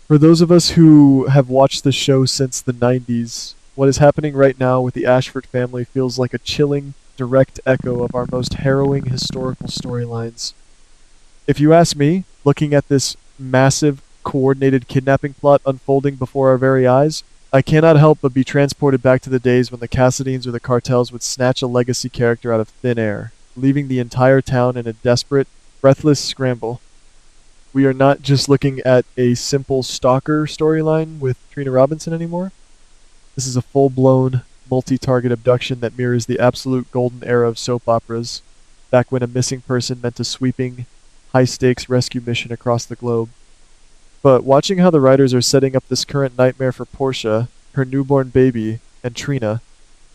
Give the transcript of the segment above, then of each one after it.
For those of us who have watched the show since the 90s, what is happening right now with the Ashford family feels like a chilling, direct echo of our most harrowing historical storylines. If you ask me, looking at this massive, coordinated kidnapping plot unfolding before our very eyes, I cannot help but be transported back to the days when the Cassadines or the cartels would snatch a legacy character out of thin air, leaving the entire town in a desperate, breathless scramble. We are not just looking at a simple stalker storyline with Trina Robinson anymore. This is a full-blown, multi-target abduction that mirrors the absolute golden era of soap operas, back when a missing person meant a sweeping, high-stakes rescue mission across the globe. But watching how the writers are setting up this current nightmare for Portia, her newborn baby, and Trina,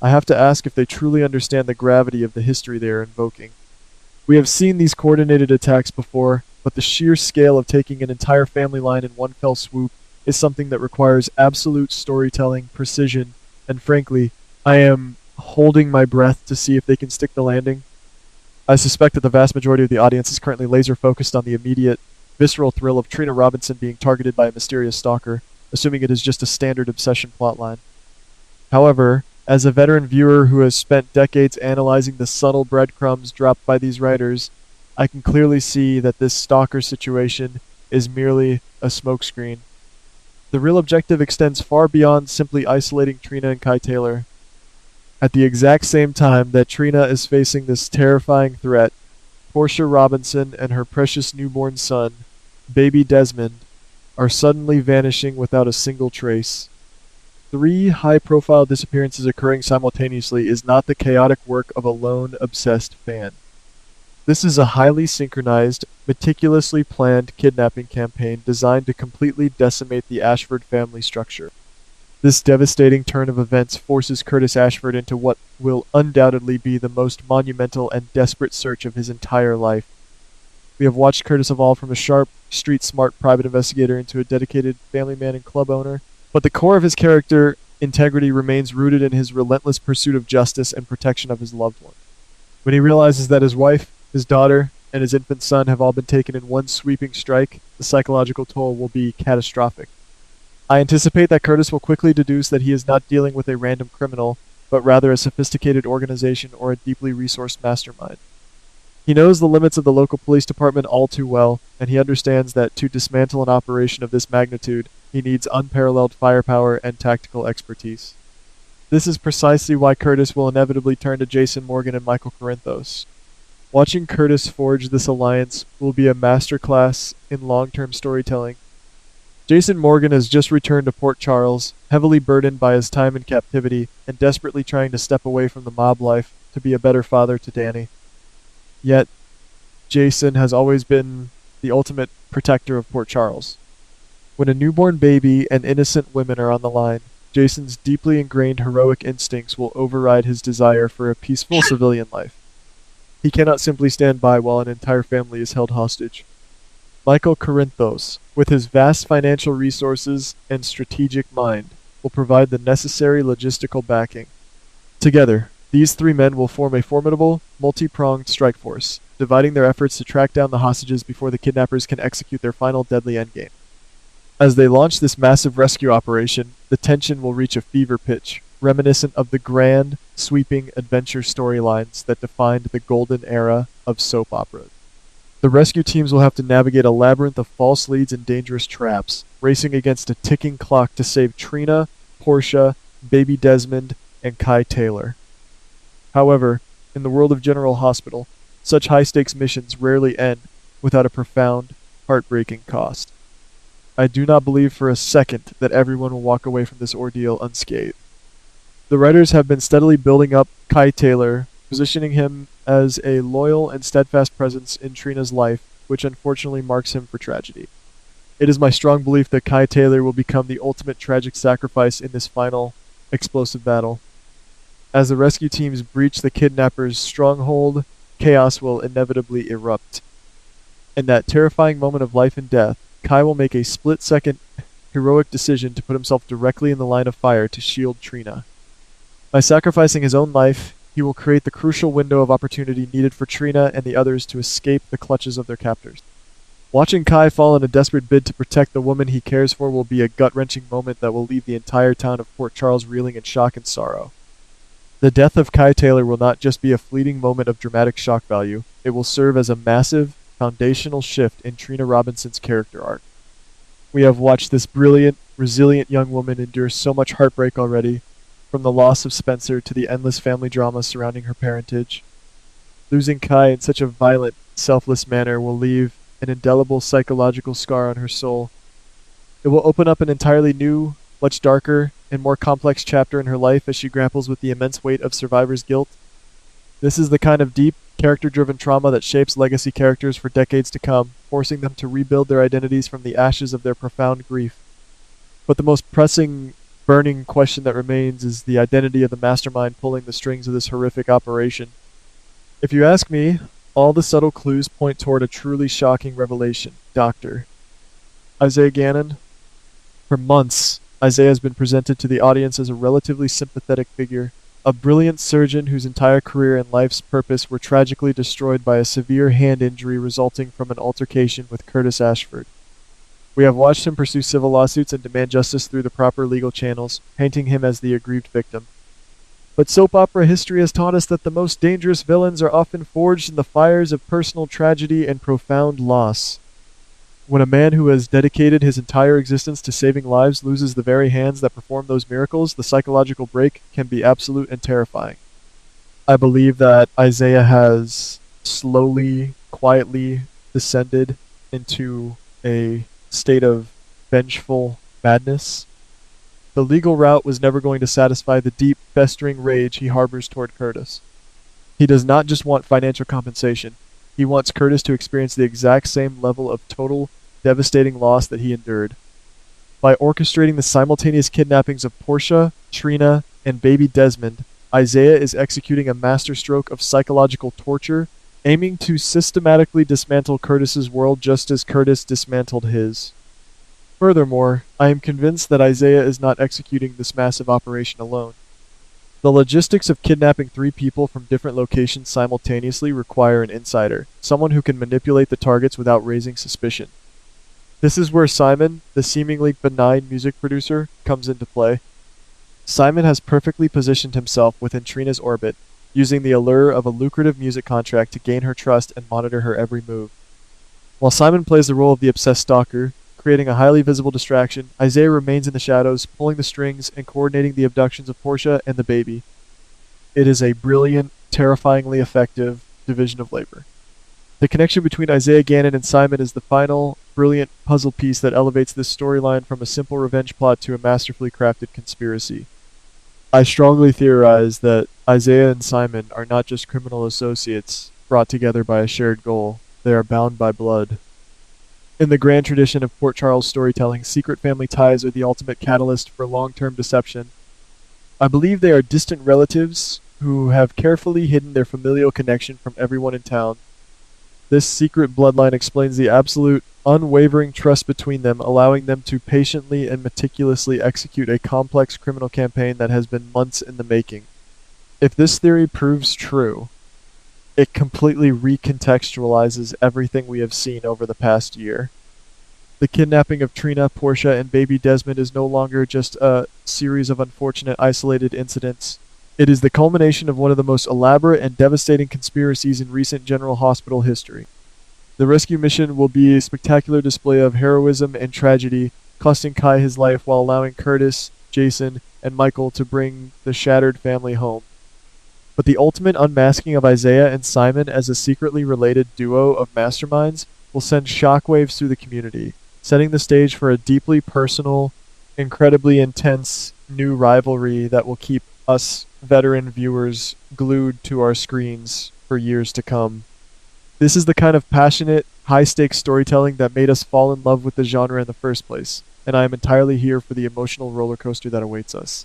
I have to ask if they truly understand the gravity of the history they are invoking. We have seen these coordinated attacks before, but the sheer scale of taking an entire family line in one fell swoop is something that requires absolute storytelling, precision, and frankly, I am holding my breath to see if they can stick the landing. I suspect that the vast majority of the audience is currently laser focused on the immediate, visceral thrill of Trina Robinson being targeted by a mysterious stalker, assuming it is just a standard obsession plotline. However, as a veteran viewer who has spent decades analyzing the subtle breadcrumbs dropped by these writers, I can clearly see that this stalker situation is merely a smokescreen. The real objective extends far beyond simply isolating Trina and Kai Taylor. At the exact same time that Trina is facing this terrifying threat, Portia Robinson and her precious newborn son, baby Desmond, are suddenly vanishing without a single trace. 3 high-profile disappearances occurring simultaneously is not the chaotic work of a lone, obsessed fan. This is a highly synchronized, meticulously planned kidnapping campaign designed to completely decimate the Ashford family structure. This devastating turn of events forces Curtis Ashford into what will undoubtedly be the most monumental and desperate search of his entire life. We have watched Curtis evolve from a sharp, street-smart private investigator into a dedicated family man and club owner, but the core of his character integrity remains rooted in his relentless pursuit of justice and protection of his loved one. When he realizes that his wife, his daughter, and his infant son have all been taken in one sweeping strike, the psychological toll will be catastrophic. I anticipate that Curtis will quickly deduce that he is not dealing with a random criminal, but rather a sophisticated organization or a deeply resourced mastermind. He knows the limits of the local police department all too well, and he understands that to dismantle an operation of this magnitude, he needs unparalleled firepower and tactical expertise. This is precisely why Curtis will inevitably turn to Jason Morgan and Michael Corinthos. Watching Curtis forge this alliance will be a masterclass in long-term storytelling. Jason Morgan has just returned to Port Charles, heavily burdened by his time in captivity and desperately trying to step away from the mob life to be a better father to Danny. Yet, Jason has always been the ultimate protector of Port Charles. When a newborn baby and innocent women are on the line, Jason's deeply ingrained heroic instincts will override his desire for a peaceful civilian life. He cannot simply stand by while an entire family is held hostage. Michael Corinthos, with his vast financial resources and strategic mind, will provide the necessary logistical backing. Together, these 3 men will form a formidable, multi-pronged strike force, dividing their efforts to track down the hostages before the kidnappers can execute their final deadly endgame. As they launch this massive rescue operation, the tension will reach a fever pitch, reminiscent of the grand, sweeping adventure storylines that defined the golden era of soap operas. The rescue teams will have to navigate a labyrinth of false leads and dangerous traps, racing against a ticking clock to save Trina, Portia, baby Desmond, and Kai Taylor. However, in the world of General Hospital, such high-stakes missions rarely end without a profound, heartbreaking cost. I do not believe for a second that everyone will walk away from this ordeal unscathed. The writers have been steadily building up Kai Taylor, positioning him as a loyal and steadfast presence in Trina's life, which unfortunately marks him for tragedy. It is my strong belief that Kai Taylor will become the ultimate tragic sacrifice in this final, explosive battle. As the rescue teams breach the kidnappers' stronghold, chaos will inevitably erupt. In that terrifying moment of life and death, Kai will make a split-second, heroic decision to put himself directly in the line of fire to shield Trina. By sacrificing his own life, he will create the crucial window of opportunity needed for Trina and the others to escape the clutches of their captors. Watching Kai fall in a desperate bid to protect the woman he cares for will be a gut-wrenching moment that will leave the entire town of Port Charles reeling in shock and sorrow. The death of Kai Taylor will not just be a fleeting moment of dramatic shock value, it will serve as a massive, foundational shift in Trina Robinson's character arc. We have watched this brilliant, resilient young woman endure so much heartbreak already, from the loss of Spencer to the endless family drama surrounding her parentage. Losing Kai in such a violent, selfless manner will leave an indelible psychological scar on her soul. It will open up an entirely new, much darker, and more complex chapter in her life as she grapples with the immense weight of survivor's guilt. This is the kind of deep, character-driven trauma that shapes legacy characters for decades to come, forcing them to rebuild their identities from the ashes of their profound grief. But the most pressing, burning question that remains is the identity of the mastermind pulling the strings of this horrific operation. If you ask me, all the subtle clues point toward a truly shocking revelation. Dr. Isaiah Gannon. For months, Isaiah has been presented to the audience as a relatively sympathetic figure, a brilliant surgeon whose entire career and life's purpose were tragically destroyed by a severe hand injury resulting from an altercation with Curtis Ashford. We have watched him pursue civil lawsuits and demand justice through the proper legal channels, painting him as the aggrieved victim. But soap opera history has taught us that the most dangerous villains are often forged in the fires of personal tragedy and profound loss. When a man who has dedicated his entire existence to saving lives loses the very hands that perform those miracles, the psychological break can be absolute and terrifying. I believe that Isaiah has slowly, quietly descended into a state of vengeful madness. The legal route was never going to satisfy the deep, festering rage he harbors toward Curtis. He does not just want financial compensation. He wants Curtis to experience the exact same level of total, devastating loss that he endured. By orchestrating the simultaneous kidnappings of Portia, Trina, and baby Desmond, Isaiah is executing a masterstroke of psychological torture, aiming to systematically dismantle Curtis's world just as Curtis dismantled his. Furthermore, I am convinced that Isaiah is not executing this massive operation alone. The logistics of kidnapping 3 people from different locations simultaneously require an insider, someone who can manipulate the targets without raising suspicion. This is where Simon, the seemingly benign music producer, comes into play. Simon has perfectly positioned himself within Trina's orbit, using the allure of a lucrative music contract to gain her trust and monitor her every move. While Simon plays the role of the obsessed stalker, creating a highly visible distraction, Isaiah remains in the shadows, pulling the strings and coordinating the abductions of Portia and the baby. It is a brilliant, terrifyingly effective division of labor. The connection between Isaiah Gannon and Simon is the final, brilliant puzzle piece that elevates this storyline from a simple revenge plot to a masterfully crafted conspiracy. I strongly theorize that Isaiah and Simon are not just criminal associates brought together by a shared goal, they are bound by blood. In the grand tradition of Port Charles storytelling, secret family ties are the ultimate catalyst for long-term deception. I believe they are distant relatives who have carefully hidden their familial connection from everyone in town. This secret bloodline explains the absolute, unwavering trust between them, allowing them to patiently and meticulously execute a complex criminal campaign that has been months in the making. If this theory proves true, it completely recontextualizes everything we have seen over the past year. The kidnapping of Trina, Portia, and baby Desmond is no longer just a series of unfortunate isolated incidents. It is the culmination of one of the most elaborate and devastating conspiracies in recent General Hospital history. The rescue mission will be a spectacular display of heroism and tragedy, costing Kai his life while allowing Curtis, Jason, and Michael to bring the shattered family home. But the ultimate unmasking of Isaiah and Simon as a secretly related duo of masterminds will send shockwaves through the community, setting the stage for a deeply personal, incredibly intense new rivalry that will keep us veteran viewers glued to our screens for years to come. This is the kind of passionate, high-stakes storytelling that made us fall in love with the genre in the first place, and I am entirely here for the emotional roller coaster that awaits us.